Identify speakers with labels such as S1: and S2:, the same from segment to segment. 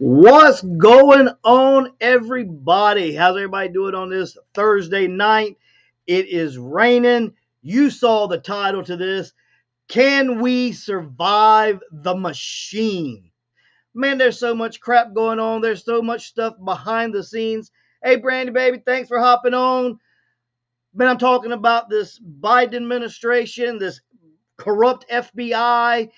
S1: What's going on, everybody? How's everybody doing on this Thursday night? It is raining. You saw the title to this. Can we survive the machine? Man, there's so much crap going on. There's so much stuff behind the scenes. Hey, Brandy, baby, thanks for hopping on. Man, I'm talking about this Biden administration, this corrupt FBI,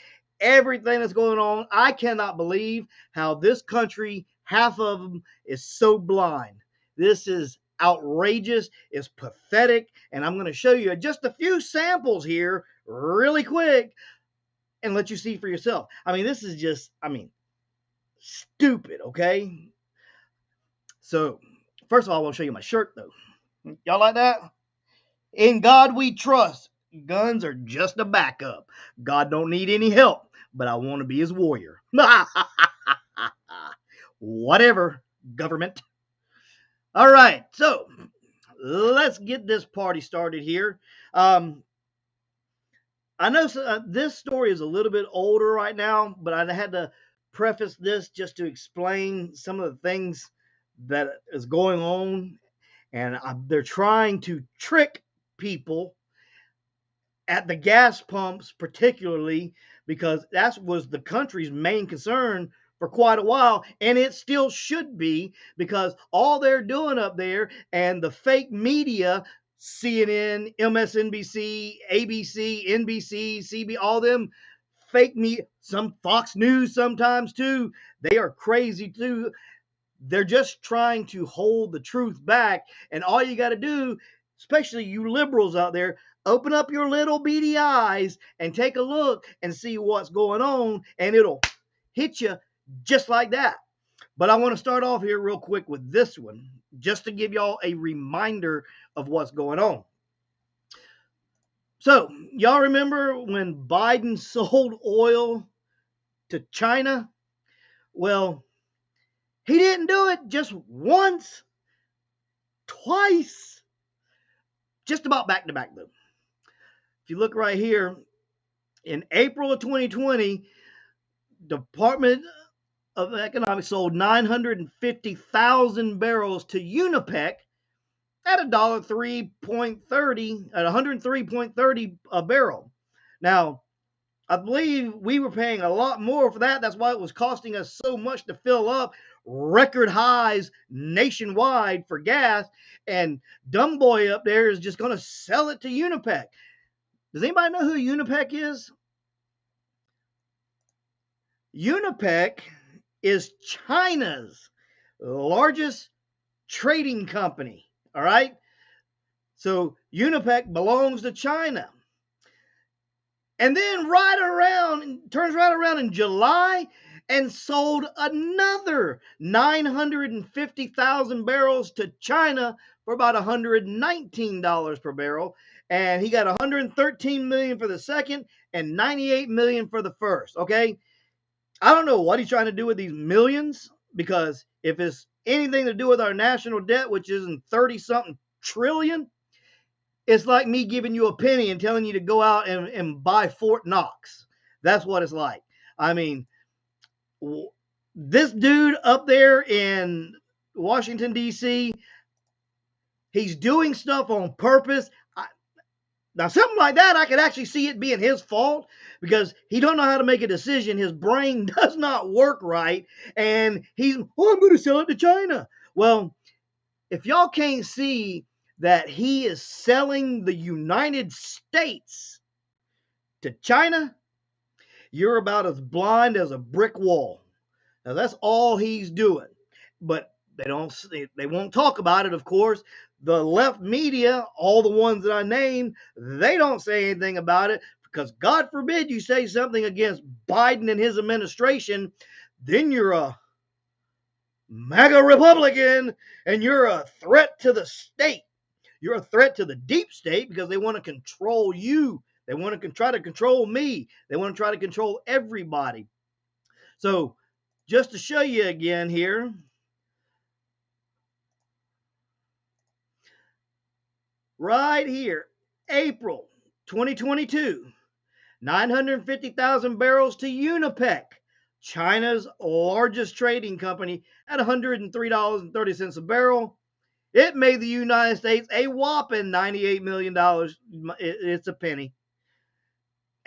S1: everything that's going on. I cannot believe how this country, half of them, is so blind. This is outrageous. It's pathetic. And I'm going to show you just a few samples here really quick and let you see for yourself. I mean, this is just, stupid, okay? So, first of all, I want to show you my shirt, though. Y'all like that? In God we trust. Guns are just a backup. God don't need any help, but I want to be his warrior. Whatever, government. All right, so let's get this party started here. I know this story is a little bit older right now, but I had to preface this just to explain some of the things that is going on, and they're trying to trick people at the gas pumps, particularly because that was the country's main concern for quite a while, and it still should be, because all they're doing up there and the fake media, CNN, MSNBC, ABC, NBC, CB, all them fake media, some Fox News sometimes too, they are crazy too. They're just trying to hold the truth back, and all you got to do, especially you liberals out there, open up your little beady eyes and take a look and see what's going on, and it'll hit you just like that. But I want to start off here real quick with this one, just to give y'all a reminder of what's going on. So, y'all remember when Biden sold oil to China? Well, he didn't do it just once, twice, just about back to back, though. If you look right here, in April of 2020, Department of Economics sold 950,000 barrels to Unipec at $103.30 at 103.30 a barrel. Now, I believe we were paying a lot more for that. That's why it was costing us so much to fill up, record highs nationwide for gas. And dumb boy up there is just going to sell it to Unipec. Does anybody know who Unipec is? Unipec is China's largest trading company. All right. So Unipec belongs to China. And then turns right around in July and sold another 950,000 barrels to China for about $119 per barrel. And he got 113 million for the second and 98 million for the first. Okay. I don't know what he's trying to do with these millions, because if it's anything to do with our national debt, which isn't 30 something trillion, it's like me giving you a penny and telling you to go out and buy Fort Knox. That's what it's like. I mean, this dude up there in Washington, D.C., he's doing stuff on purpose. Now, something like that, I could actually see it being his fault, because he don't know how to make a decision. His brain does not work right, and I'm going to sell it to China. Well, if y'all can't see that he is selling the United States to China, you're about as blind as a brick wall. Now, that's all he's doing. But they won't talk about it, of course. The left media, all the ones that I named, they don't say anything about it, because God forbid you say something against Biden and his administration, then you're a MAGA Republican and you're a threat to the state. You're a threat to the deep state, because they want to control you. They want to try to control me. They want to try to control everybody. So, just to show you again here, right here, April 2022, 950,000 barrels to Unipec, China's largest trading company, at $103.30 a barrel. It made the United States a whopping $98 million. It's a penny.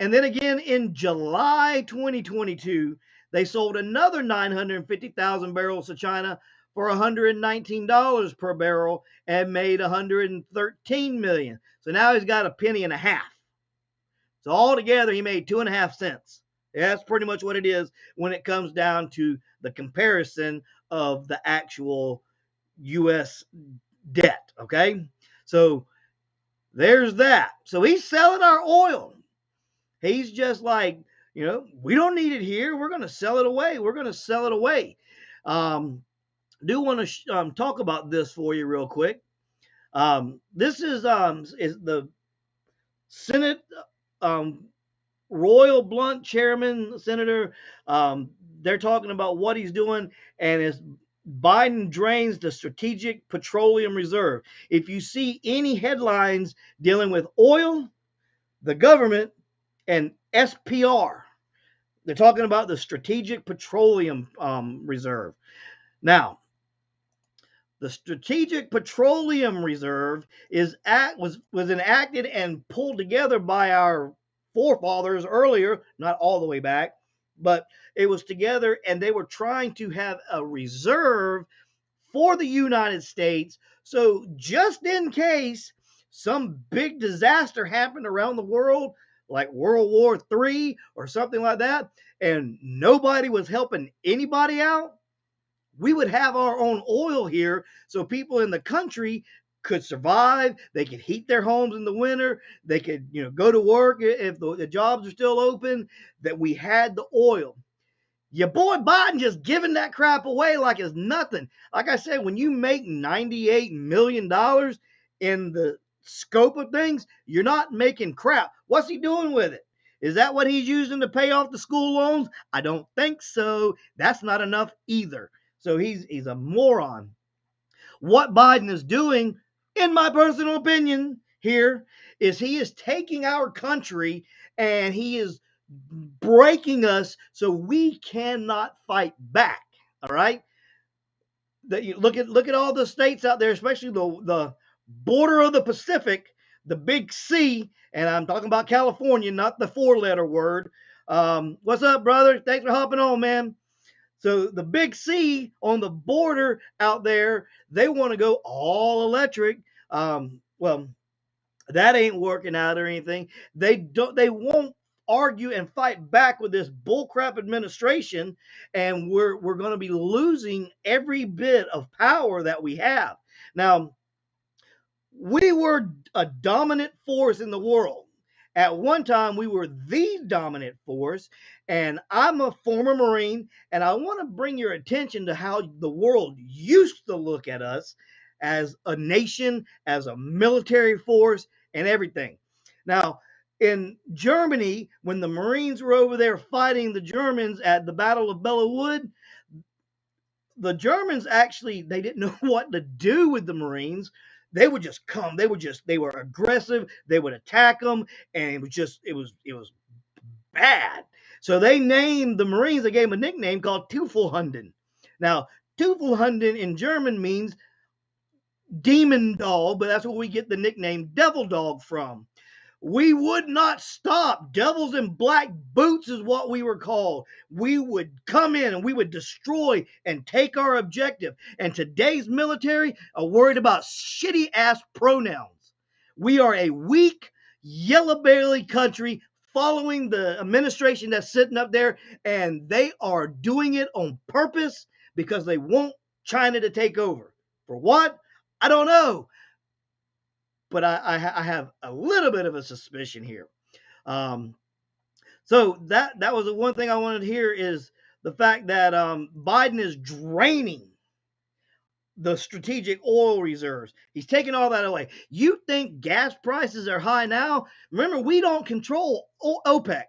S1: And then again in July 2022, they sold another 950,000 barrels to China for $119 per barrel and made $113 million. So now he's got a penny and a half. So altogether, he made 2.5 cents. Yeah, that's pretty much what it is when it comes down to the comparison of the actual U.S. debt. Okay, so there's that. So he's selling our oil. He's just like, we don't need it here. We're going to sell it away. We're going to sell it away. Do want to talk about this for you real quick. This is the Senate Royal Blunt chairman, Senator. They're talking about what he's doing, and it's Biden drains the strategic petroleum reserve. If you see any headlines dealing with oil, the government, and SPR, they're talking about the strategic petroleum reserve. Now, the Strategic Petroleum Reserve was enacted and pulled together by our forefathers earlier, not all the way back, but it was together, and they were trying to have a reserve for the United States. So just in case some big disaster happened around the world, like World War III or something like that, and nobody was helping anybody out, we would have our own oil here so people in the country could survive. They could heat their homes in the winter. They could, go to work if the jobs are still open, that we had the oil. Your boy Biden just giving that crap away like it's nothing. Like I said, when you make $98 million in the scope of things, you're not making crap. What's he doing with it? Is that what he's using to pay off the school loans? I don't think so. That's not enough either. So he's a moron. What Biden is doing, in my personal opinion here, is he is taking our country and he is breaking us so we cannot fight back. All right. Look at all the states out there, especially the border of the Pacific, the big C, and I'm talking about California, not the 4-letter word. What's up, brother? Thanks for hopping on, man. So the big C on the border out there, they want to go all electric. Well, that ain't working out or anything. They won't argue and fight back with this bullcrap administration, and we're going to be losing every bit of power that we have. Now, we were a dominant force in the world. At one time, we were the dominant force, and I'm a former Marine, and I want to bring your attention to how the world used to look at us as a nation, as a military force, and everything. Now, in Germany, when the Marines were over there fighting the Germans at the Battle of Belleau Wood, the Germans actually, they didn't know what to do with the Marines. They would just come. They were aggressive. They would attack them, and it was bad. So they named the Marines, they gave them a nickname called Teufelhunden. Now, Teufelhunden in German means demon dog, but that's where we get the nickname devil dog from. We would not stop. Devils in black boots is what we were called. We would come in and we would destroy and take our objective. And today's military are worried about shitty ass pronouns. We are a weak, yellow belly country following the administration that's sitting up there, and they are doing it on purpose because they want China to take over. For what? I don't know. But I have a little bit of a suspicion here. So that was the one thing I wanted to hear, is the fact that Biden is draining the strategic oil reserves. He's taking all that away. You think gas prices are high now? Remember, we don't control OPEC.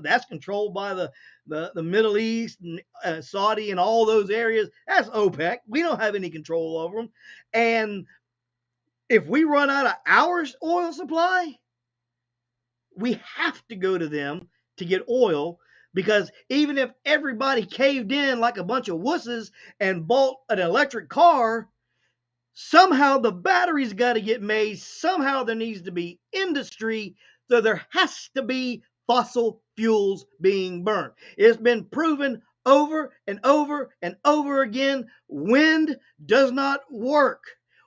S1: That's controlled by the Middle East, Saudi, and all those areas. That's OPEC. We don't have any control over them. And if we run out of our oil supply, we have to go to them to get oil Because even if everybody caved in like a bunch of wusses and bought an electric car, somehow the batteries got to get made. Somehow there needs to be industry. So there has to be fossil fuels being burned. It's been proven over and over and over again. Wind does not work.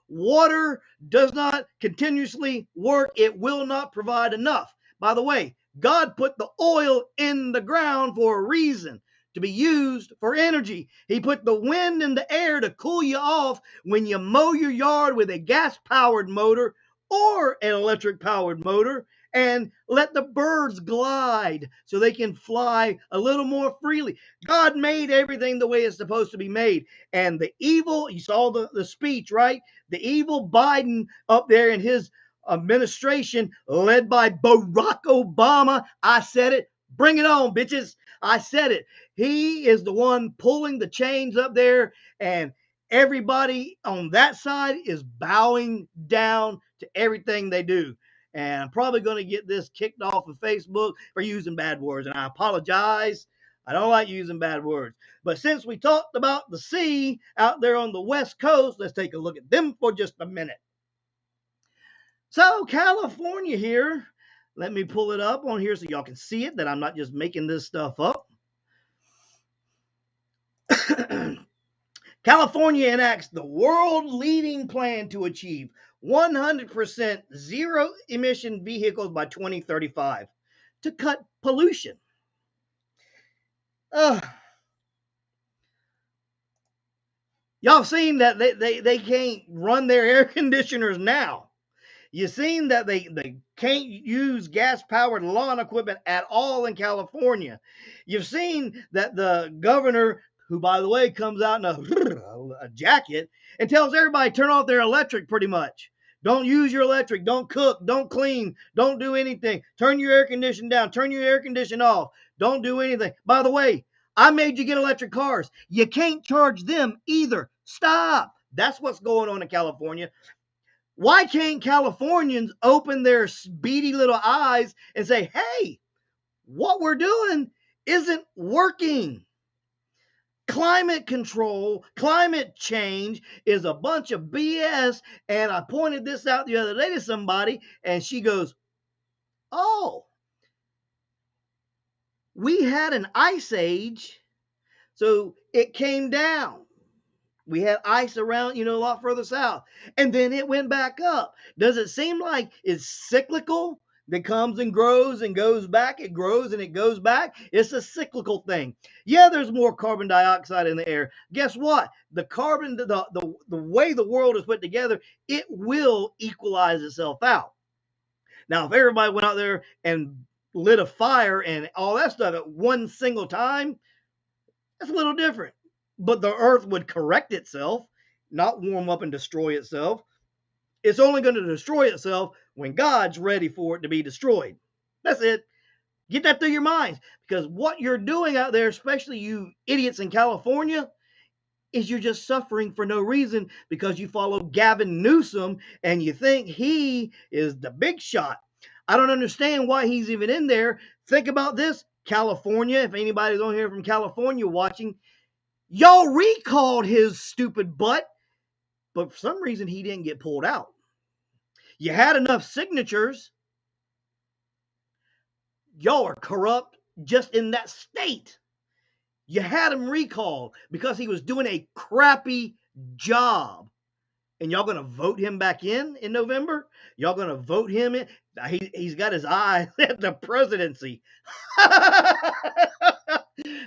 S1: Water does not continuously work. It will not provide enough. By the way, God put the oil in the ground for a reason, to be used for energy. He put the wind in the air to cool you off when you mow your yard with a gas-powered motor or an electric-powered motor, and let the birds glide so they can fly a little more freely. God made everything the way it's supposed to be made. And the evil, you saw the speech, right? The evil Biden up there in his administration, led by Barack Obama. I said it. Bring it on, bitches. I said it. He is the one pulling the chains up there, and everybody on that side is bowing down to everything they do. And I'm probably going to get this kicked off of Facebook for using bad words, and I apologize. I don't like using bad words. But since we talked about the sea out there on the West Coast, let's take a look at them for just a minute. So California here, let me pull it up on here so y'all can see it, that I'm not just making this stuff up. California enacts the world-leading plan to achieve 100% zero-emission vehicles by 2035 to cut pollution. Y'all seen that they can't run their air conditioners now. You've seen that they can't use gas-powered lawn equipment at all in California. You've seen that the governor, who, by the way, comes out in a jacket and tells everybody turn off their electric pretty much. Don't use your electric. Don't cook. Don't clean. Don't do anything. Turn your air conditioning down. Turn your air conditioning off. Don't do anything. By the way, I made you get electric cars. You can't charge them either. Stop. That's what's going on in California. Why can't Californians open their beady little eyes and say, hey, what we're doing isn't working? Climate control, climate change is a bunch of BS. And I pointed this out the other day to somebody, and she goes, oh, we had an ice age, so it came down. We had ice around, a lot further south. And then it went back up. Does it seem like it's cyclical? That comes and grows and goes back. It grows and it goes back. It's a cyclical thing. Yeah, there's more carbon dioxide in the air. Guess what? The carbon, the way the world is put together, it will equalize itself out. Now, if everybody went out there and lit a fire and all that stuff at one single time, that's a little different. But the earth would correct itself, not warm up and destroy itself. It's only going to destroy itself when God's ready for it to be destroyed. That's it. Get that through your minds. Because what you're doing out there, especially you idiots in California, is you're just suffering for no reason because you follow Gavin Newsom and you think he is the big shot. I don't understand why he's even in there. Think about this. California, if anybody's on here from California watching, y'all recalled his stupid butt, but for some reason he didn't get pulled out. You had enough signatures. Y'all are corrupt just in that state. You had him recalled because he was doing a crappy job. And y'all going to vote him back in November? Y'all going to vote him in? He's got his eye at the presidency.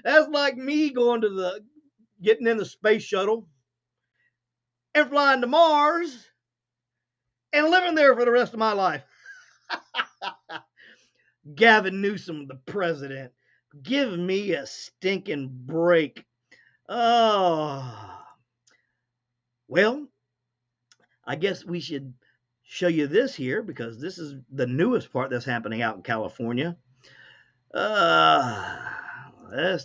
S1: That's like me getting in the space shuttle and flying to Mars and living there for the rest of my life. Gavin Newsom, the president. Give me a stinking break. Oh. Well, I guess we should show you this here because this is the newest part that's happening out in California. Let's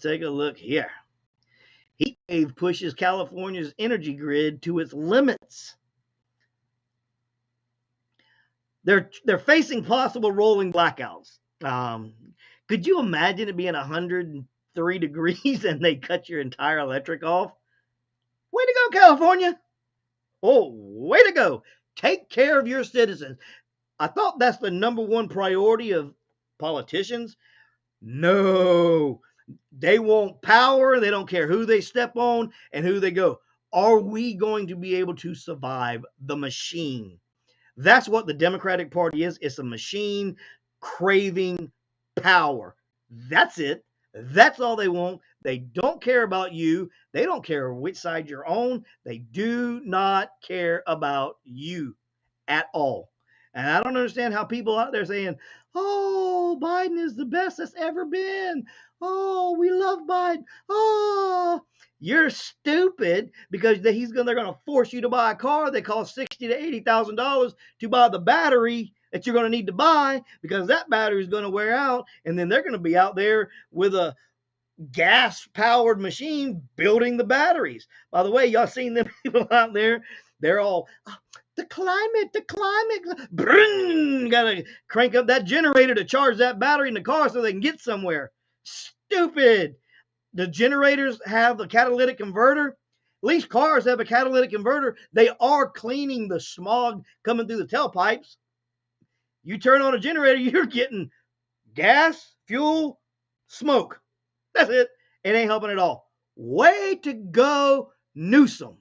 S1: take a look here. Heat wave pushes California's energy grid to its limits. They're facing possible rolling blackouts. Could you imagine it being 103 degrees and they cut your entire electric off? Way to go, California. Oh, way to go. Take care of your citizens. I thought that's the number one priority of politicians. No, they want power. They don't care who they step on and who they go. Are we going to be able to survive the machine? That's what the Democratic Party is. It's a machine craving power. That's it. That's all they want. They don't care about you. They don't care which side you're on. They do not care about you at all. And I don't understand how people out there saying, oh, Biden is the best that's ever been. Oh, we love Biden. Oh, you're stupid because they're going to force you to buy a car that costs $60,000 to $80,000 to buy the battery that you're going to need to buy because that battery is going to wear out, and then they're going to be out there with a gas-powered machine building the batteries. By the way, y'all seen them people out there? They're all, oh, the climate. Bring, gotta crank up that generator to charge that battery in the car so they can get somewhere. Stupid. The generators have a catalytic converter. At least cars have a catalytic converter. They are cleaning the smog coming through the tailpipes. You turn on a generator, you're getting gas, fuel, smoke. That's it. It ain't helping at all. Way to go, Newsom.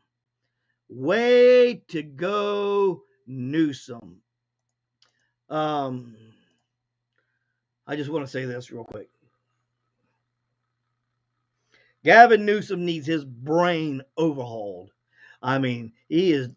S1: Way to go, Newsom. I just want to say this real quick. Gavin Newsom needs his brain overhauled. I mean, he is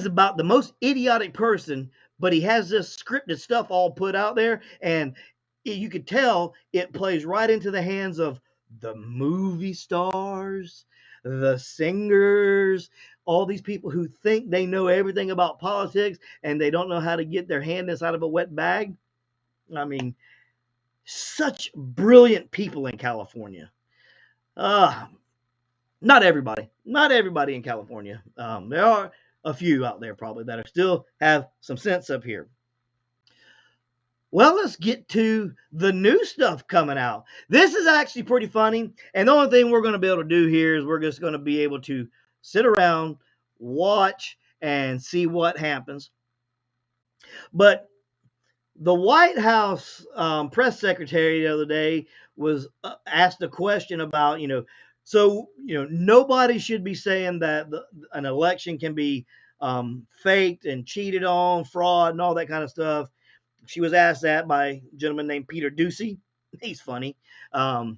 S1: about the most idiotic person, but he has this scripted stuff all put out there, and you could tell it plays right into the hands of the movie stars, the singers, all these people who think they know everything about politics and they don't know how to get their hand inside of a wet bag. I mean, such brilliant people in California. Not everybody in California. There are a few out there probably that are still have some sense up here. Well, let's get to the new stuff coming out. This is actually pretty funny. And the only thing we're going to be able to do here is we're just going to be able to sit around, watch, and see what happens. But the White House press secretary the other day was asked a question about, nobody should be saying that an election can be faked and cheated on, fraud, and all that kind of stuff. She was asked that by a gentleman named Peter Ducey. He's funny. And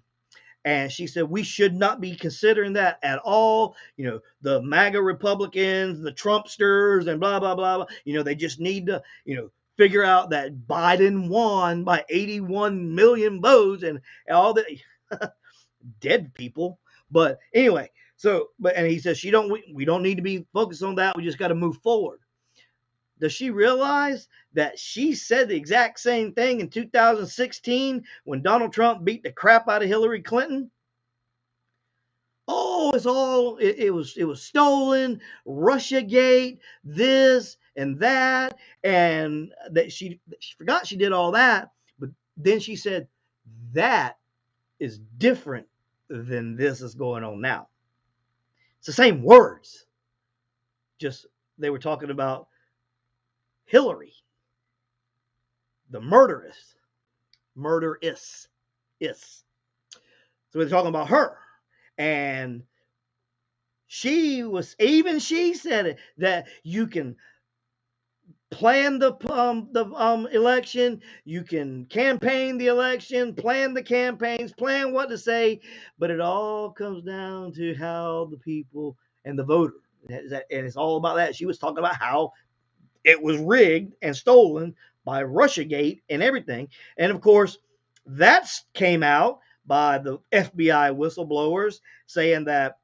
S1: she said, we should not be considering that at all. The MAGA Republicans, the Trumpsters, and blah, blah, blah, blah. They just need to, figure out that Biden won by 81 million votes and all the dead people. But anyway, and he says, we don't need to be focused on that. We just got to move forward. Does she realize that she said the exact same thing in 2016 when Donald Trump beat the crap out of Hillary Clinton? Oh, it was stolen, Russiagate, this and that, and that she forgot she did all that, but then she said that is different than this is going on now. It's the same words, just they were talking about Hillary, the murderess. So we're talking about her. And she said it, that you can plan the election, you can campaign the election, plan the campaigns, plan what to say, but it all comes down to how the people and the voter, and it's all about that. She was talking about how it was rigged and stolen by Russiagate and everything. And of course, that came out by the FBI whistleblowers saying that,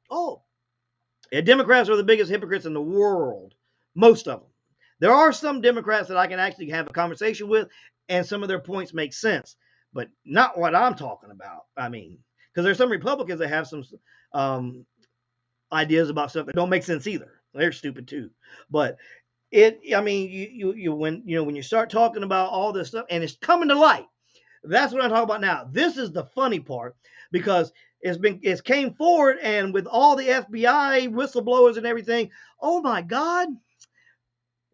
S1: Democrats are the biggest hypocrites in the world. Most of them. There are some Democrats that I can actually have a conversation with, and some of their points make sense, but not what I'm talking about. I mean, because there's some Republicans that have some ideas about stuff that don't make sense either. They're stupid too. But when you start talking about all this stuff, and it's coming to light. That's what I'm talking about now. This is the funny part because it's came forward, and with all the FBI whistleblowers and everything, oh my God,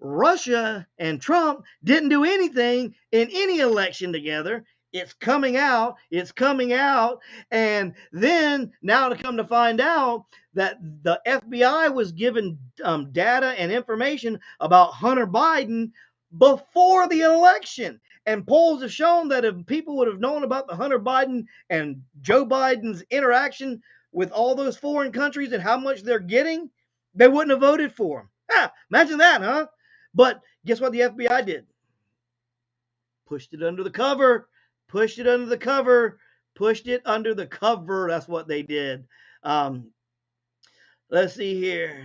S1: Russia and Trump didn't do anything in any election together. It's coming out. It's coming out. And then now to come to find out that the FBI was given data and information about Hunter Biden before the election. And polls have shown that if people would have known about the Hunter Biden and Joe Biden's interaction with all those foreign countries and how much they're getting, they wouldn't have voted for him. Imagine that, huh? But guess what the FBI did? Pushed it under the cover. Pushed it under the cover. Pushed it under the cover. That's what they did. Let's see here.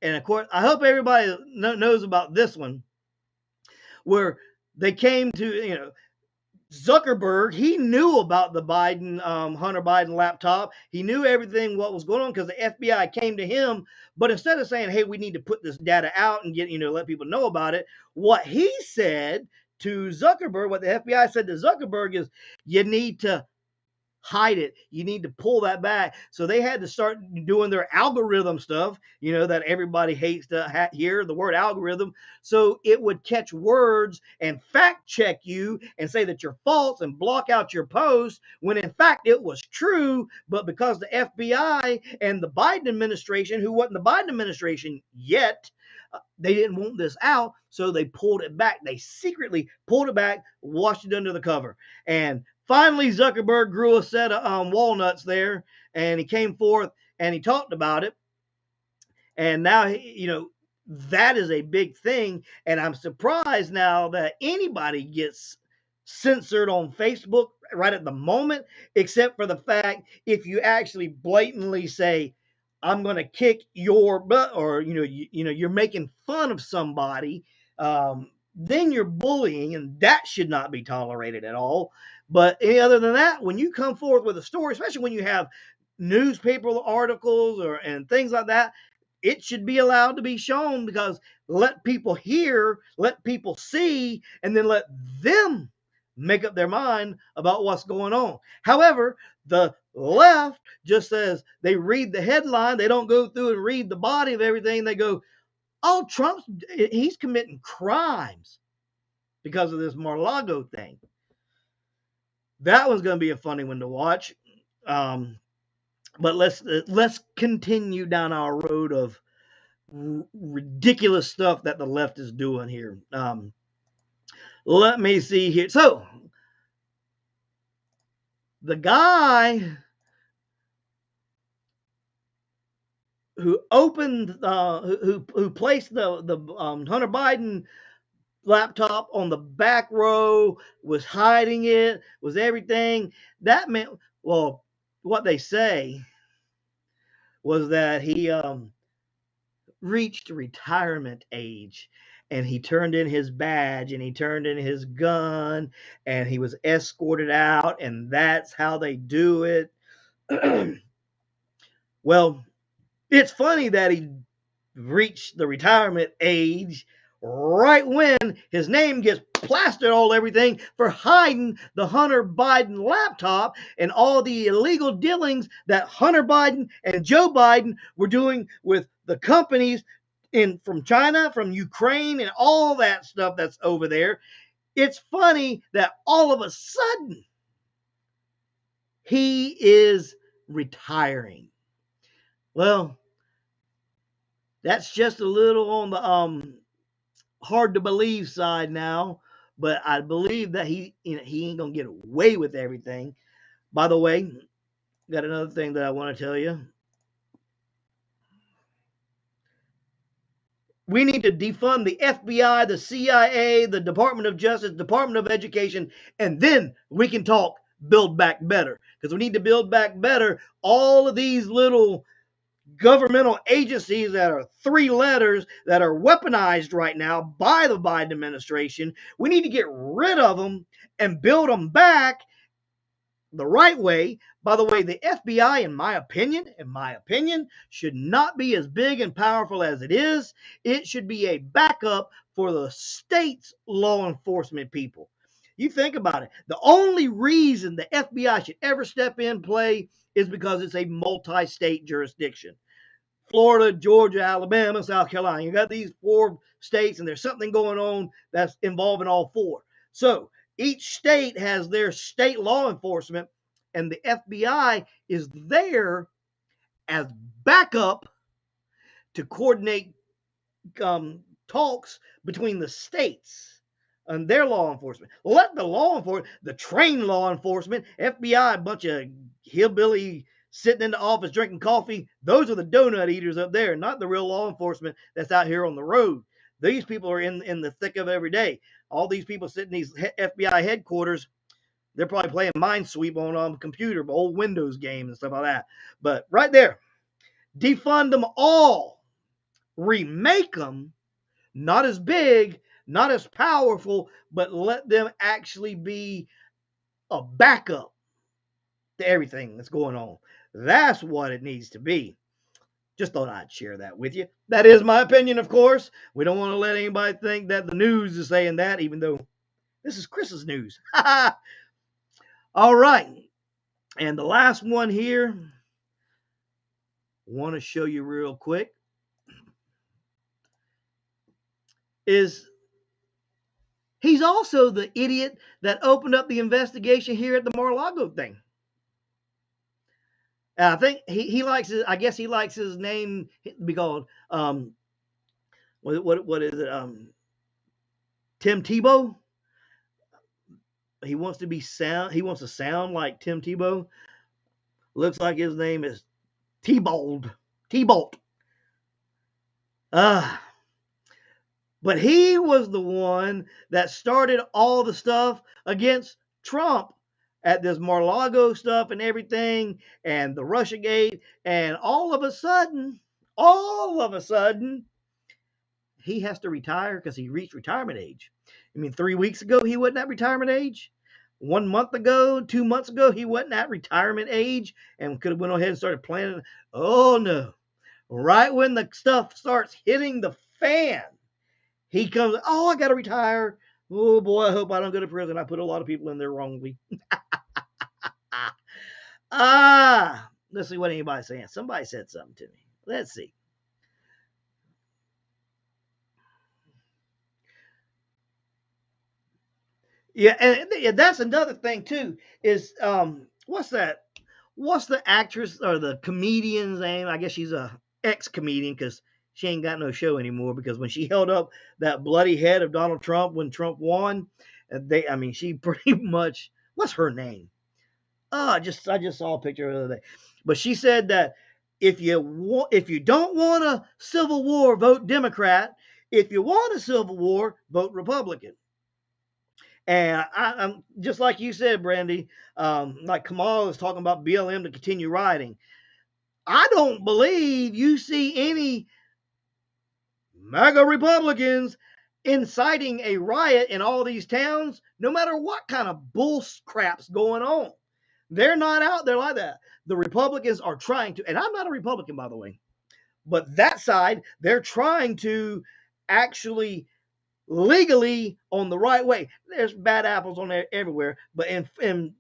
S1: And of course, I hope everybody knows about this one, where they came to, Zuckerberg, he knew about the Hunter Biden laptop. He knew everything what was going on because the FBI came to him. But instead of saying, hey, we need to put this data out and let people know about it, what he said to Zuckerberg, what the FBI said to Zuckerberg is, you need to hide it. You need to pull that back. So they had to start doing their algorithm stuff, that everybody hates to hear the word algorithm. So it would catch words and fact check you and say that you're false and block out your post when in fact it was true. But because the FBI and the Biden administration, who wasn't the Biden administration yet, they didn't want this out, so they pulled it back. They secretly pulled it back, washed it under the cover. And finally, Zuckerberg grew a set of walnuts there, and he came forth and he talked about it. And now, that is a big thing. And I'm surprised now that anybody gets censored on Facebook right at the moment, except for the fact if you actually blatantly say, I'm going to kick your butt, or you're making fun of somebody, then you're bullying, and that should not be tolerated at all. But other than that, when you come forth with a story, especially when you have newspaper articles and things like that, it should be allowed to be shown, because let people hear, let people see, and then let them make up their mind about what's going on. However, the left just says they read the headline. They don't go through and read the body of everything. They go, oh, he's committing crimes because of this Mar-a-Lago thing. That one's going to be a funny one to watch. But let's continue down our road of ridiculous stuff that the left is doing here. Let me see here. So the guy who opened, who placed the Hunter Biden laptop on the back row, was hiding it, was everything. That meant, well, what they say was that he reached retirement age, and he turned in his badge and he turned in his gun and he was escorted out, and that's how they do it. Well, it's funny that he reached the retirement age right when his name gets plastered all everything for hiding the Hunter Biden laptop and all the illegal dealings that Hunter Biden and Joe Biden were doing with the companies from China, from Ukraine, and all that stuff that's over there. It's funny that all of a sudden he is retiring. Well, that's just a little on the hard to believe side now, but I believe that he ain't gonna get away with everything. By the way, got another thing that I want to tell you. We need to defund the FBI, the CIA, the Department of Justice, Department of Education, and then we can talk build back better. Because we need to build back better all of these little governmental agencies that are 3 letters that are weaponized right now by the Biden administration. We need to get rid of them and build them back the right way. By the way, the FBI, in my opinion, should not be as big and powerful as it is. It should be a backup for the state's law enforcement people. You think about it. The only reason the FBI should ever step in play is because it's a multi-state jurisdiction. Florida, Georgia, Alabama, South Carolina. You got these 4 states, and there's something going on that's involving all 4. So each state has their state law enforcement, and the FBI is there as backup to coordinate talks between the states and their law enforcement. Let the trained law enforcement, FBI, a bunch of hillbilly sitting in the office drinking coffee, those are the donut eaters up there, not the real law enforcement that's out here on the road. These people are in the thick of every day. All these people sitting in these FBI headquarters, they're probably playing Minesweep on a computer, old Windows game and stuff like that. But right there, defund them all, remake them, not as big, not as powerful, but let them actually be a backup to everything that's going on. That's what it needs to be. Just thought I'd share that with you. That is my opinion, of course. We don't want to let anybody think that the news is saying that, even though this is Chris's news. All right. And the last one here, I want to show you real quick, is he's also the idiot that opened up the investigation here at the Mar-a-Lago thing. I think he likes his, I guess he likes his name to be called, what is it? Tim Tebow. He wants to be sound. He wants to sound like Tim Tebow. Looks like his name is Tebow. But he was the one that started all the stuff against Trump at this Mar-a-Lago stuff and everything, and the Russiagate, and all of a sudden, he has to retire because he reached retirement age. I mean, 3 weeks ago, he wasn't at retirement age. 1 month ago, 2 months ago, he wasn't at retirement age and could have went ahead and started planning. Oh, no. Right when the stuff starts hitting the fan, he comes, oh, I got to retire. Oh, boy, I hope I don't go to prison. I put a lot of people in there wrongly. Let's see what anybody's saying. Somebody said something to me. Let's see. Yeah, and that's another thing too. Is what's that? What's the actress or the comedian's name? I guess she's a ex-comedian because she ain't got no show anymore. Because when she held up that bloody head of Donald Trump when Trump won, she pretty much, what's her name? I just saw a picture the other day, but she said that if you don't want a civil war, vote Democrat. If you want a civil war, vote Republican. And I'm just like you said, Brandy, like Kamal is talking about BLM to continue rioting. I don't believe you see any MAGA Republicans inciting a riot in all these towns, no matter what kind of bull crap's going on. They're not out there like that. The Republicans are trying to, and I'm not a Republican, by the way, but that side, they're trying to actually legally on the right way. There's bad apples on there everywhere, but in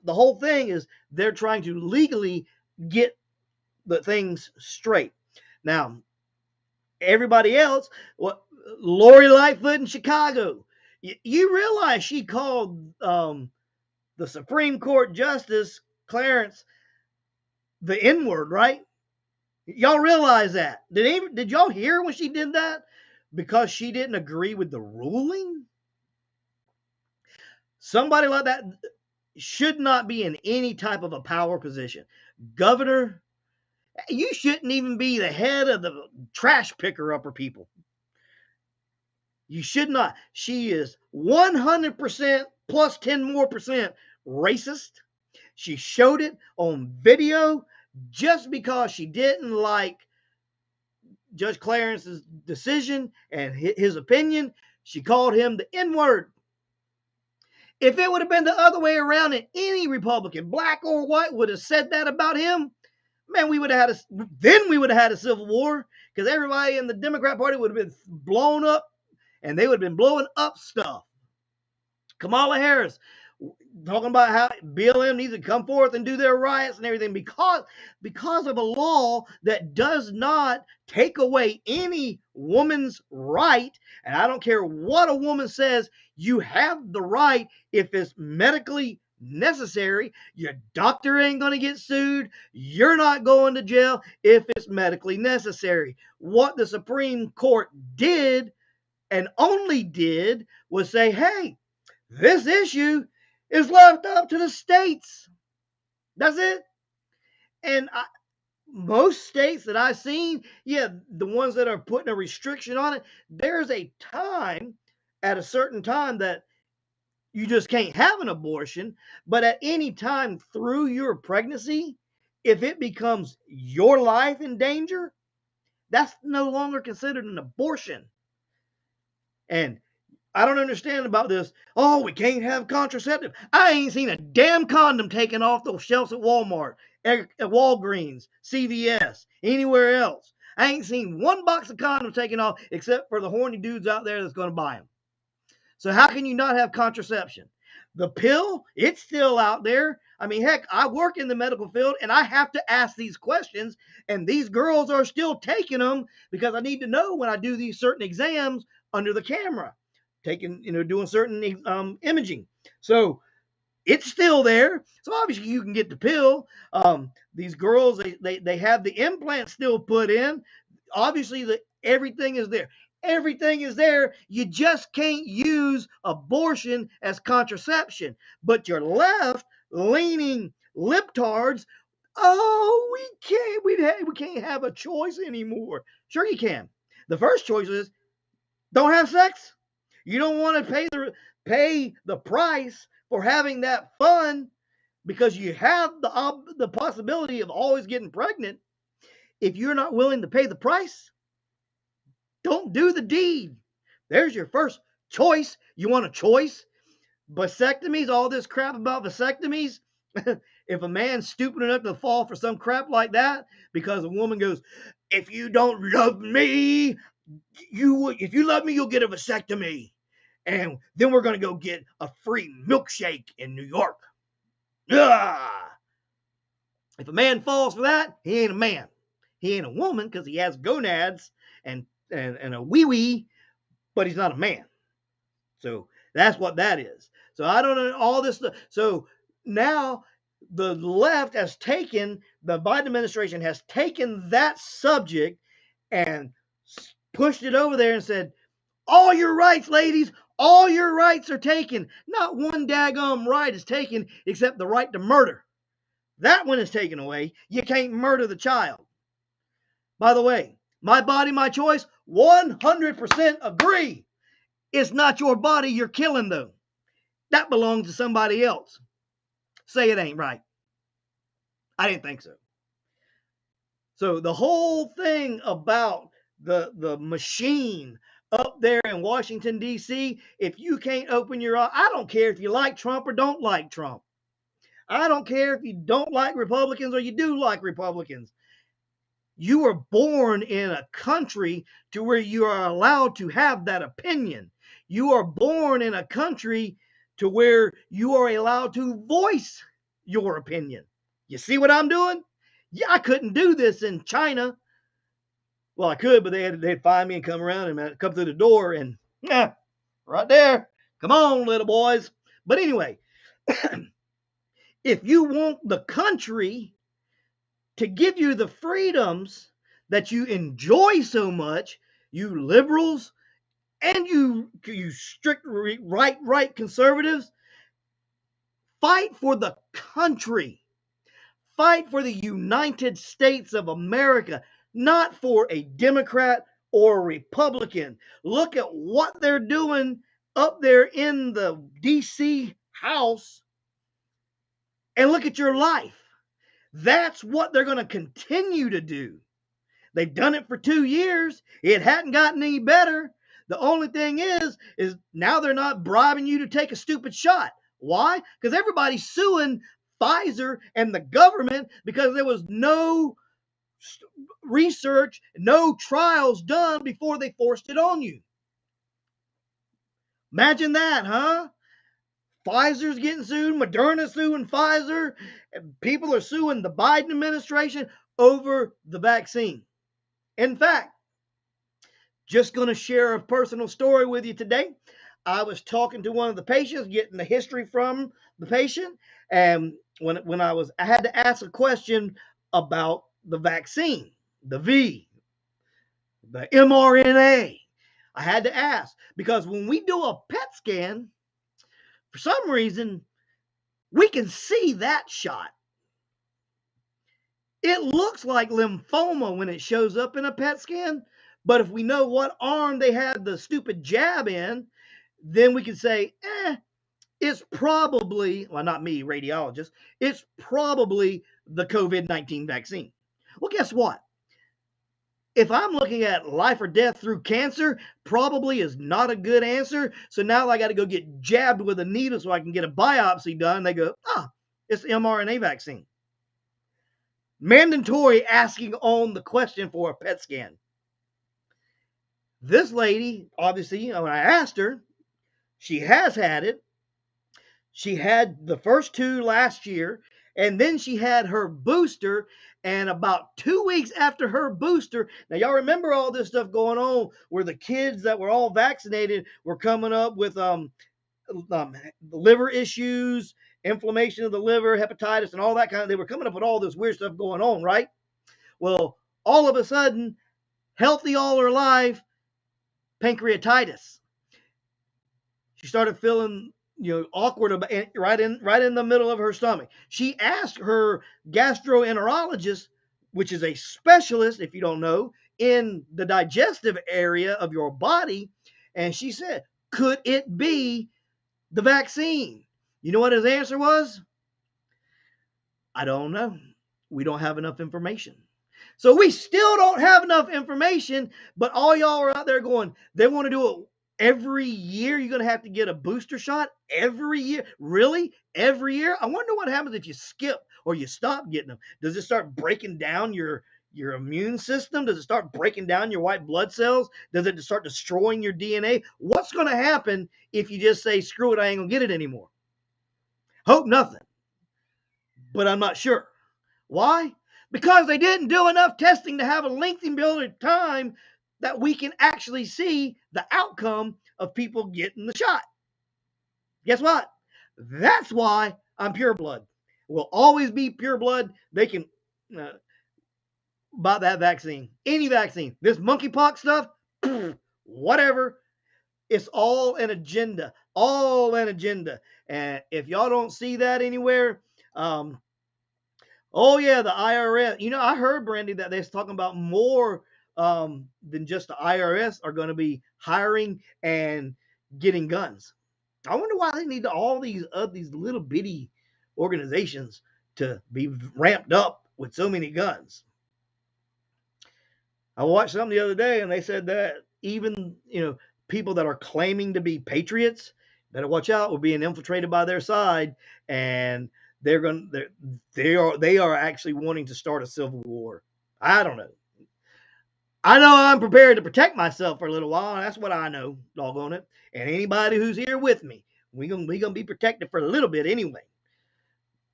S1: the whole thing is they're trying to legally get the things straight. Now, everybody else, Lori Lightfoot in Chicago, you realize she called the Supreme Court Justice Clarence the N-word, right? Y'all realize that? Did y'all hear when she did that? Because she didn't agree with the ruling? Somebody like that should not be in any type of a power position. Governor, you shouldn't even be the head of the trash picker upper people. You should not. She is 100% plus 10 more percent racist. She showed it on video just because she didn't like Judge Clarence's decision and his opinion. She called him the N-word. If it would have been the other way around and any Republican, black or white, would have said that about him, man, we would have had a civil war because everybody in the Democrat Party would have been blown up and they would have been blowing up stuff. Kamala Harris talking about how BLM needs to come forth and do their riots and everything because of a law that does not take away any woman's right. And I don't care what a woman says, you have the right if it's medically necessary. Your doctor ain't going to get sued. You're not going to jail if it's medically necessary. What the Supreme Court did and only did was say, hey, this issue is left up to the states. That's it. And most states that I've seen, yeah, the ones that are putting a restriction on it, there's a time at a certain time that you just can't have an abortion. But at any time through your pregnancy, if it becomes your life in danger, that's no longer considered an abortion. And I don't understand about this. Oh, we can't have contraceptive. I ain't seen a damn condom taken off those shelves at Walmart, at Walgreens, CVS, anywhere else. I ain't seen one box of condoms taken off except for the horny dudes out there that's going to buy them. So how can you not have contraception? The pill, it's still out there. I mean, heck, I work in the medical field and I have to ask these questions, and these girls are still taking them because I need to know when I do these certain exams under the camera, doing certain imaging. So it's still there. So obviously you can get the pill. These girls, they have the implant still put in. Obviously, everything is there. Everything is there. You just can't use abortion as contraception. But you're left leaning libtards. Oh, we can't have a choice anymore. Sure you can. The first choice is don't have sex. You don't want to pay the price for having that fun because you have the possibility of always getting pregnant. If you're not willing to pay the price, don't do the deed. There's your first choice. You want a choice? Vasectomies, all this crap about vasectomies. If a man's stupid enough to fall for some crap like that because a woman goes, if you don't love me, if you love me, you'll get a vasectomy. And then we're going to go get a free milkshake in New York. Ah! If a man falls for that, he ain't a man. He ain't a woman because he has gonads and a wee-wee, but he's not a man. So that's what that is. So I don't know all this stuff. So now the left has taken, the Biden administration has taken that subject and pushed it over there and said, all your rights, ladies, all your rights are taken. Not one daggum right is taken except the right to murder. That one is taken away. You can't murder the child. By the way, my body, my choice, 100% agree. It's not your body you're killing, though. That belongs to somebody else. Say it ain't right. I didn't think so. So the whole thing about the machine up there in Washington, D.C., if you can't open your eyes, I don't care if you like Trump or don't like Trump. I don't care if you don't like Republicans or you do like Republicans. You were born in a country to where you are allowed to have that opinion. You are born in a country to where you are allowed to voice your opinion. You see what I'm doing? Yeah, I couldn't do this in China. Well, I could, but they'd find me and come around and come through the door and right there. Come on, little boys. But anyway, if you want the country to give you the freedoms that you enjoy so much, you liberals and you strict right conservatives, fight for the country. Fight for the United States of America, not for a Democrat or a Republican. Look at what they're doing up there in the D.C. House and look at your life. That's what they're going to continue to do. They've done it for 2 years. It hadn't gotten any better. The only thing is now they're not bribing you to take a stupid shot. Why? Because everybody's suing Pfizer and the government because there was no research, no trials done before they forced it on you. Imagine that, huh? Pfizer's getting sued, Moderna's suing Pfizer, and people are suing the Biden administration over the vaccine. In fact, just going to share a personal story with you today. I was talking to one of the patients, getting the history from the patient, and when I had to ask a question about the vaccine, the the mRNA. I had to ask because when we do a PET scan, for some reason, we can see that shot. It looks like lymphoma when it shows up in a PET scan, but if we know what arm they had the stupid jab in, then we can say, it's probably, well, not me, radiologist, it's probably the COVID-19 vaccine. Well, guess what? If I'm looking at life or death through cancer, probably is not a good answer. So now I got to go get jabbed with a needle so I can get a biopsy done. They go, it's the mRNA vaccine. Mandatory asking on the question for a PET scan. This lady, obviously, when I asked her, she has had it. She had the first two last year, and then she had her booster. And about 2 weeks after her booster, now y'all remember all this stuff going on where the kids that were all vaccinated were coming up with liver issues, inflammation of the liver, hepatitis, and all that kind of. They were coming up with all this weird stuff going on, right? Well, all of a sudden, healthy all her life, pancreatitis. She started feeling awkward about right in the middle of her stomach. She asked her gastroenterologist, which is a specialist, if you don't know, in the digestive area of your body, and she said, could it be the vaccine? You know what his answer was? I don't know. We don't have enough information. So we still don't have enough information, but all y'all are out there going, they want to do it every year. You're going to have to get a booster shot every year. Really? Every year? I wonder what happens if you skip or you stop getting them. Does it start breaking down your immune system? Does it start breaking down your white blood cells? Does it start destroying your DNA? What's going to happen if you just say, screw it, I ain't going to get it anymore? Hope nothing. But I'm not sure. Why? Because they didn't do enough testing to have a lengthy period of time that we can actually see the outcome of people getting the shot. Guess what? That's why I'm pure blood. Will always be pure blood. They can buy that vaccine, any vaccine. This monkeypox stuff, whatever. It's all an agenda, all an agenda. And if y'all don't see that anywhere, oh yeah, the IRS. I heard, Brandy, that they're talking about more than just the IRS are going to be hiring and getting guns. I wonder why they need all these little bitty organizations to be ramped up with so many guns. I watched something the other day, and they said that even people that are claiming to be patriots better watch out. We're being infiltrated by their side, and they are actually wanting to start a civil war. I don't know. I know I'm prepared to protect myself for a little while. That's what I know, doggone it. And anybody who's here with me, we gonna be protected for a little bit anyway.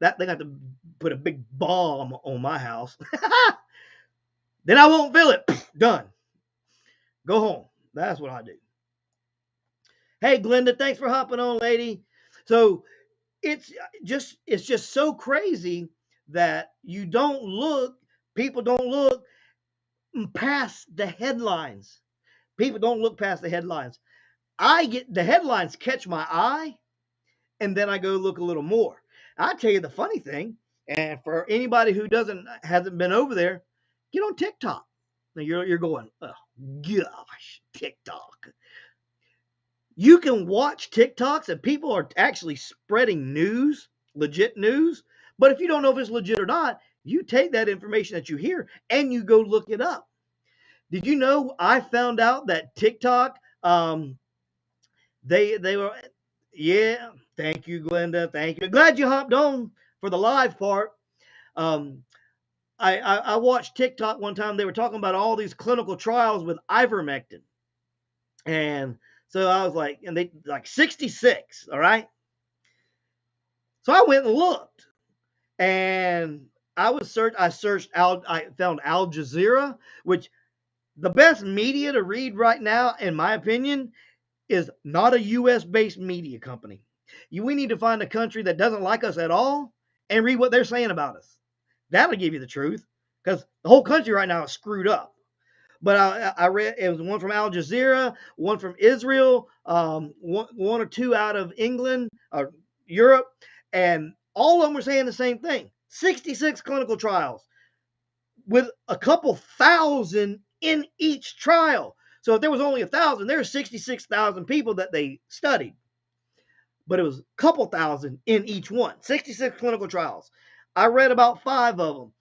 S1: That they got to put a big bomb on my house. Then I won't feel it. Done. Go home. That's what I do. Hey, Glenda, thanks for hopping on, lady. So it's just so crazy that people don't look past the headlines. People don't look past the headlines. The headlines catch my eye, and then I go look a little more. I tell you the funny thing, and for anybody who hasn't been over there, get on TikTok. Now you're going, oh gosh, TikTok. You can watch TikToks and people are actually spreading news, legit news. But if you don't know if it's legit or not, you take that information that you hear and you go look it up. Did you know I found out that TikTok, they were, yeah, thank you, Glenda, thank you. Glad you hopped on for the live part. I watched TikTok one time. They were talking about all these clinical trials with Ivermectin. And so I was like, and they like 66, all right? So I went and looked, and I found Al Jazeera, which the best media to read right now, in my opinion, is not a U.S. based media company. We need to find a country that doesn't like us at all and read what they're saying about us. That'll give you the truth, because the whole country right now is screwed up. But I read it was one from Al Jazeera, one from Israel, one or two out of England or Europe, and all of them were saying the same thing. 66 clinical trials with a couple thousand in each trial. So if there was only 1,000, there were 66,000 people that they studied. But it was a couple thousand in each one. 66 clinical trials. I read about 5 of them.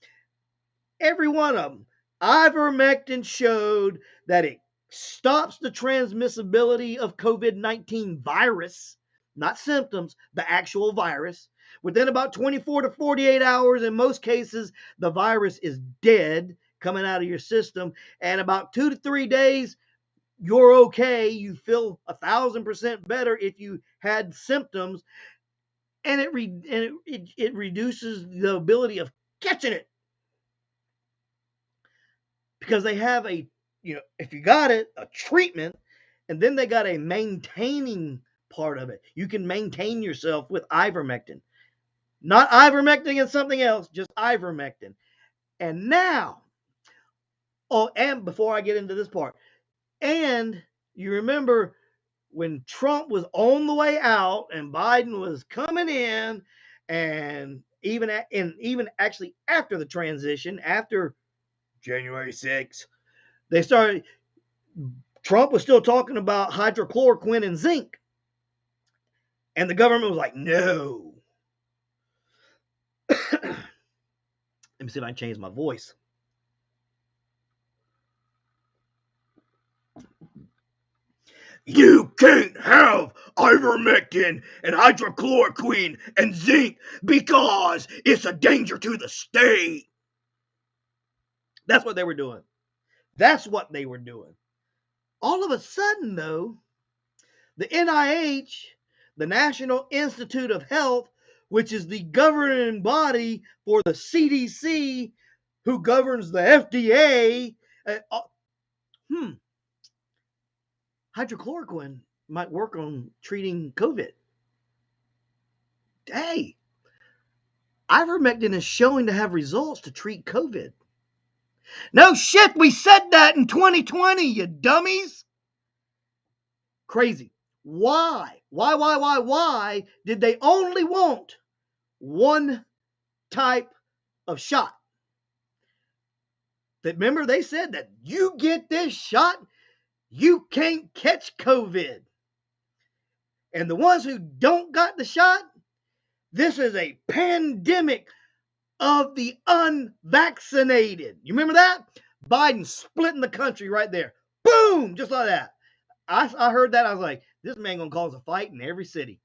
S1: Every one of them, Ivermectin showed that it stops the transmissibility of COVID-19 virus, not symptoms, the actual virus. Within about 24 to 48 hours, in most cases, the virus is dead, coming out of your system. And about 2 to 3 days, you're okay. You feel 1,000% better if you had symptoms. And it reduces the ability of catching it. Because they have if you got it, a treatment, and then they got a maintaining part of it. You can maintain yourself with ivermectin. Not ivermectin and something else, just ivermectin. And now, and before I get into this part, and you remember when Trump was on the way out and Biden was coming in, and even actually after the transition, after January 6th, Trump was still talking about hydrochloroquine and zinc. And the government was like, no. Let me see if I can change my voice. You can't have ivermectin and hydrochloroquine and zinc because it's a danger to the state. That's what they were doing. All of a sudden, though, the NIH, the National Institute of Health, which is the governing body for the CDC, who governs the FDA, hydrochloroquine might work on treating COVID. Hey, ivermectin is showing to have results to treat COVID. No shit, we said that in 2020, you dummies. Crazy. Why did they only want one type of shot? Remember, they said that you get this shot, you can't catch COVID. And the ones who don't got the shot, this is a pandemic of the unvaccinated. You remember that? Biden splitting the country right there. Boom! Just like that. I heard that. I was like, this man going to cause a fight in every city.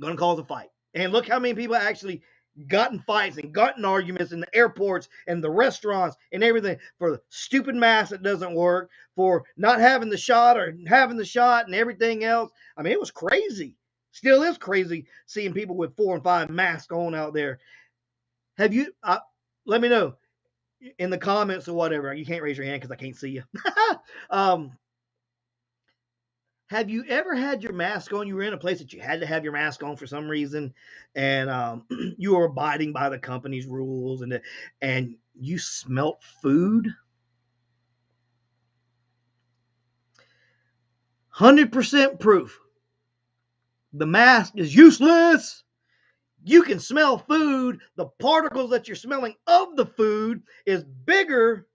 S1: Going to cause a fight. And look how many people actually got in fights and got in arguments in the airports and the restaurants and everything for the stupid mask that doesn't work, for not having the shot or having the shot and everything else. I mean, it was crazy. Still is crazy seeing people with 4 and 5 masks on out there. Have you, let me know in the comments or whatever. You can't raise your hand because I can't see you. Have you ever had your mask on? You were in a place that you had to have your mask on for some reason, and you were abiding by the company's rules, and you smelt food? 100% proof. The mask is useless. You can smell food. The particles that you're smelling of the food is bigger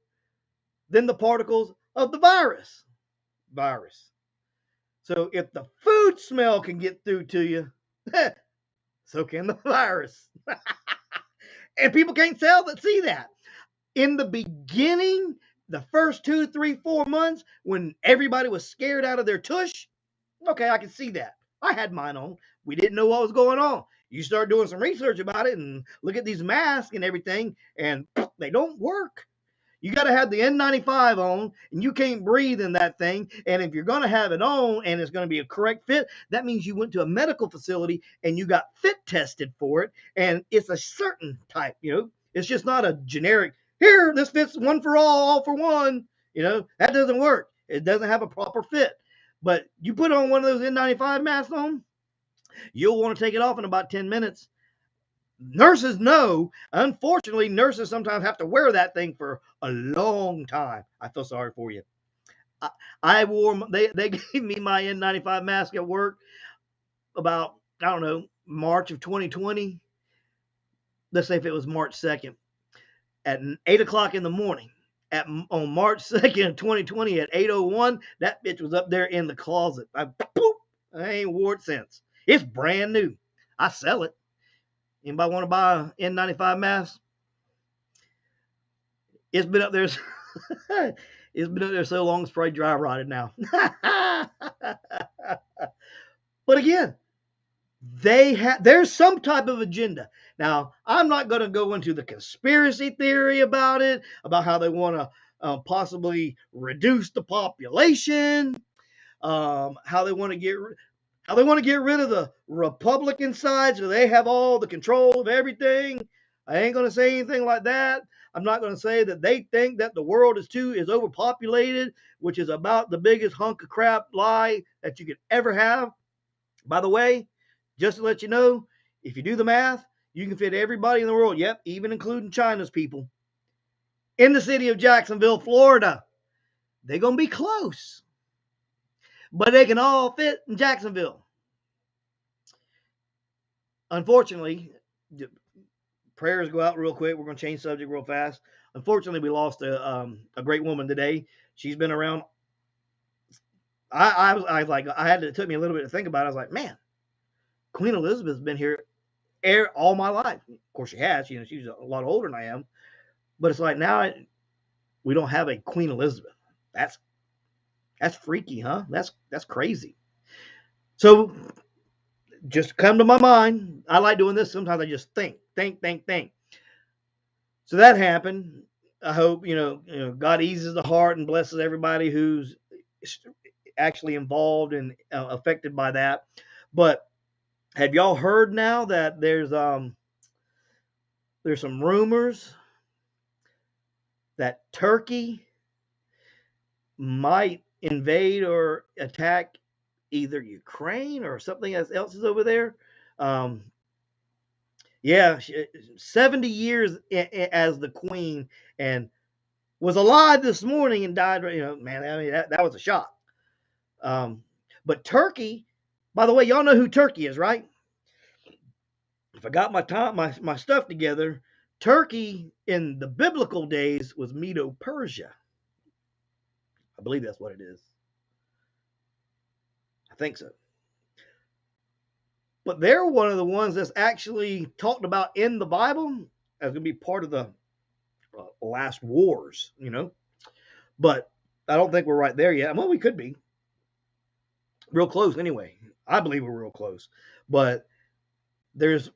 S1: than the particles of the virus. So if the food smell can get through to you, so can the virus. And people can't see that. In the beginning, the first 2, 3, 4 months, when everybody was scared out of their tush, okay, I can see that. I had mine on. We didn't know what was going on. You start doing some research about it and look at these masks and everything, and they don't work. You got to have the N95 on, and you can't breathe in that thing. And if you're going to have it on and it's going to be a correct fit, that means you went to a medical facility and you got fit tested for it. And it's a certain type, it's just not a generic, here, this fits one for all for one. That doesn't work. It doesn't have a proper fit. But you put on one of those N95 masks on, you'll want to take it off in about 10 minutes. Nurses know. Unfortunately, nurses sometimes have to wear that thing for a long time. I feel sorry for you. I wore, they gave me my N95 mask at work about, I don't know, March of 2020. Let's say if it was March 2nd at 8 o'clock in the morning. On March 2nd, 2020 at 8:01, that bitch was up there in the closet. I ain't wore it since. It's brand new. I sell it. Anybody want to buy an N95 mask? It's been up there. It's been up there so long, it's probably dry rotted now. But again, there's some type of agenda. Now, I'm not going to go into the conspiracy theory about it, about how they want to possibly reduce the population, how they want to get rid of the Republican side so they have all the control of everything. I ain't going to say anything like that. I'm not going to say that they think that the world is overpopulated, which is about the biggest hunk of crap lie that you could ever have. By the way, just to let you know, if you do the math, you can fit everybody in the world, yep, even including China's people, in the city of Jacksonville, Florida. They're going to be close, but they can all fit in Jacksonville. Unfortunately, prayers go out real quick. We're going to change subject real fast. Unfortunately, we lost a great woman today. She's been around. It took me a little bit to think about it. I was like, man, Queen Elizabeth's been here all my life. Of course, she has. She's a lot older than I am. But it's like now we don't have a Queen Elizabeth. That's freaky, huh? That's crazy. So just come to my mind. I like doing this. Sometimes I just think. So that happened. I hope, God eases the heart and blesses everybody who's actually involved and affected by that. But have y'all heard now that there's some rumors that Turkey might invade or attack either Ukraine or something else is over there? 70 years as the queen, and was alive this morning and died. Man, I mean that was a shock. But Turkey, by the way, y'all know who Turkey is, right? If I got my stuff together, Turkey in the biblical days was Medo-Persia. I believe that's what it is. I think so. But they're one of the ones that's actually talked about in the Bible as going to be part of the last wars, But I don't think we're right there yet. Well, we could be. Real close anyway. I believe we're real close. But there's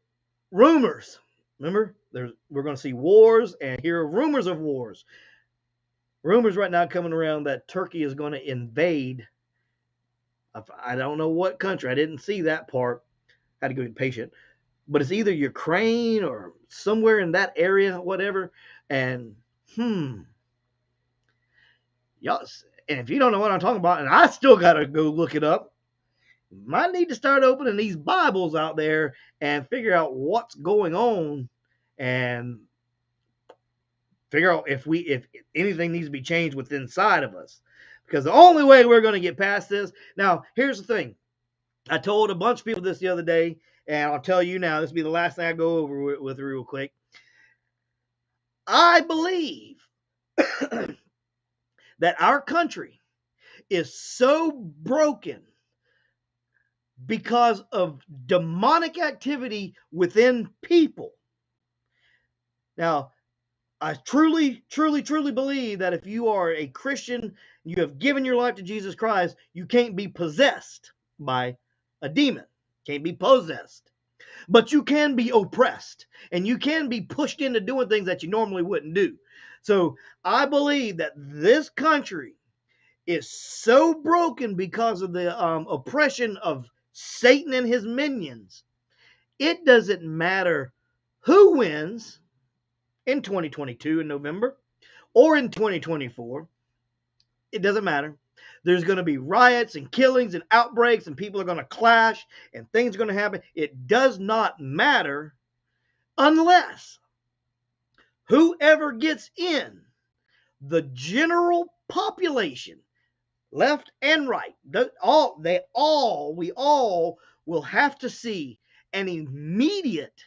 S1: rumors. Remember? We're going to see wars and hear rumors of wars. Rumors right now coming around that Turkey is going to invade. I don't know what country. I didn't see that part. Had to go be patient. But it's either Ukraine or somewhere in that area, whatever. And y'all, and if you don't know what I'm talking about, and I still gotta go look it up, might need to start opening these Bibles out there and figure out what's going on and figure out if anything needs to be changed within inside of us. Because the only way we're going to get past this. Now, here's the thing. I told a bunch of people this the other day, and I'll tell you now, this will be the last thing I go over with real quick. I believe that our country is so broken because of demonic activity within people. Now, I truly believe that if you are a Christian, you have given your life to Jesus Christ, you can't be possessed by a demon. Can't be possessed. But you can be oppressed, and you can be pushed into doing things that you normally wouldn't do. So I believe that this country is so broken because of the oppression of Satan and his minions. It doesn't matter who wins in 2022 in November or in 2024. It doesn't matter. There's going to be riots and killings and outbreaks, and people are going to clash, and things are going to happen. It does not matter unless whoever gets in, the general population, left and right, we all will have to see an immediate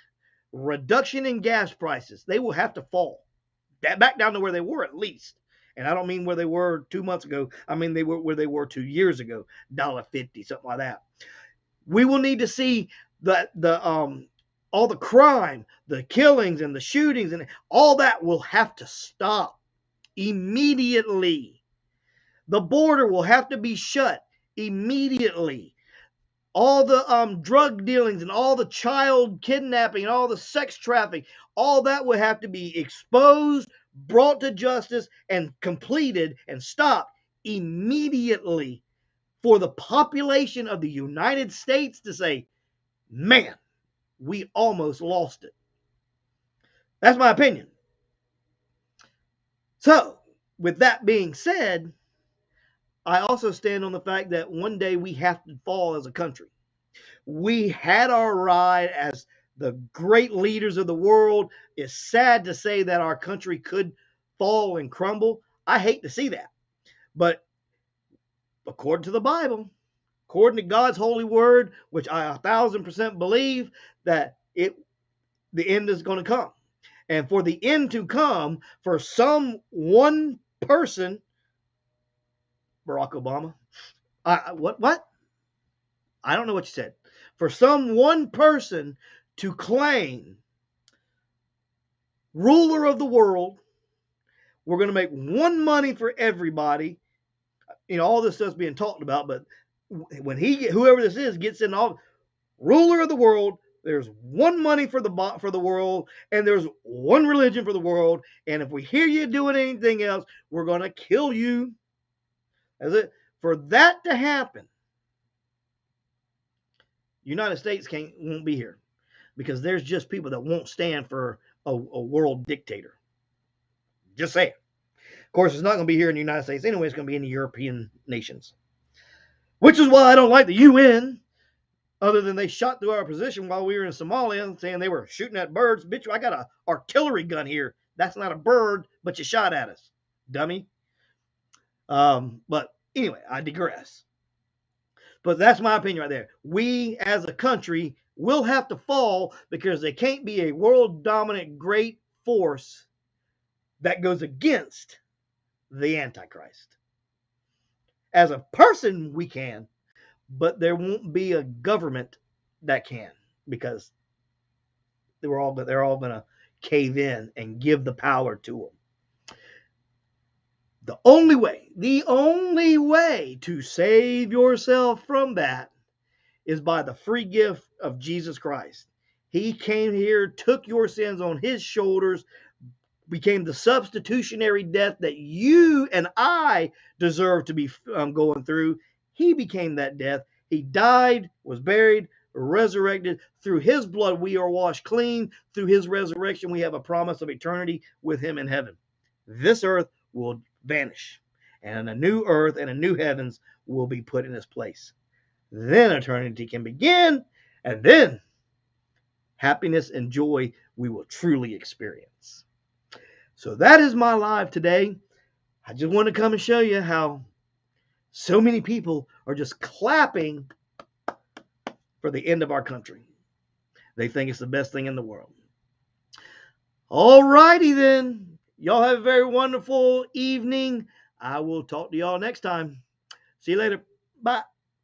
S1: reduction in gas prices. They will have to fall back down to where they were at least. And I don't mean where they were 2 months ago. I mean they were where they were 2 years ago, $1.50, something like that. We will need to see all the crime, the killings and the shootings and all that will have to stop immediately. The border will have to be shut immediately. All the drug dealings and all the child kidnapping and all the sex trafficking, all that will have to be exposed, brought to justice, and completed and stopped immediately for the population of the United States to say, man, we almost lost it. That's my opinion. So, with that being said, I also stand on the fact that one day we have to fall as a country. We had our ride as the great leaders of the world. It's sad to say that our country could fall and crumble. I hate to see that. But according to the Bible, according to God's holy word, which I 1,000% believe, that the end is going to come. And for the end to come, for some one person, Barack Obama, what? I don't know what you said. For some one person to claim ruler of the world, we're going to make one money for everybody. You know, all this stuff's being talked about, but when whoever this is gets in all ruler of the world, there's one money for the world, and there's one religion for the world. And if we hear you doing anything else, we're going to kill you. That's it. For that to happen, United States won't be here because there's just people that won't stand for a world dictator. Just saying. Of course, it's not going to be here in the United States anyway. It's going to be in the European nations, which is why I don't like the UN. Other than they shot through our position while we were in Somalia, saying they were shooting at birds. Bitch, I got an artillery gun here. That's not a bird, but you shot at us, dummy. But anyway, I digress. But that's my opinion right there. We, as a country, will have to fall because there can't be a world-dominant great force that goes against the Antichrist. As a person, we can, but there won't be a government that can because they're all going to cave in and give the power to them. The only way to save yourself from that is by the free gift of Jesus Christ. He came here, took your sins on his shoulders, became the substitutionary death that you and I deserve to be going through. He became that death. He died, was buried, resurrected. Through his blood, we are washed clean. Through his resurrection, we have a promise of eternity with him in heaven. This earth will vanish, and a new earth and a new heavens will be put in its place. Then eternity can begin, and then happiness and joy we will truly experience. So that is my live today. I just want to come and show you how so many people are just clapping for the end of our country. They think it's the best thing in the world. All righty then. Y'all have a very wonderful evening. I will talk to y'all next time. See you later. Bye.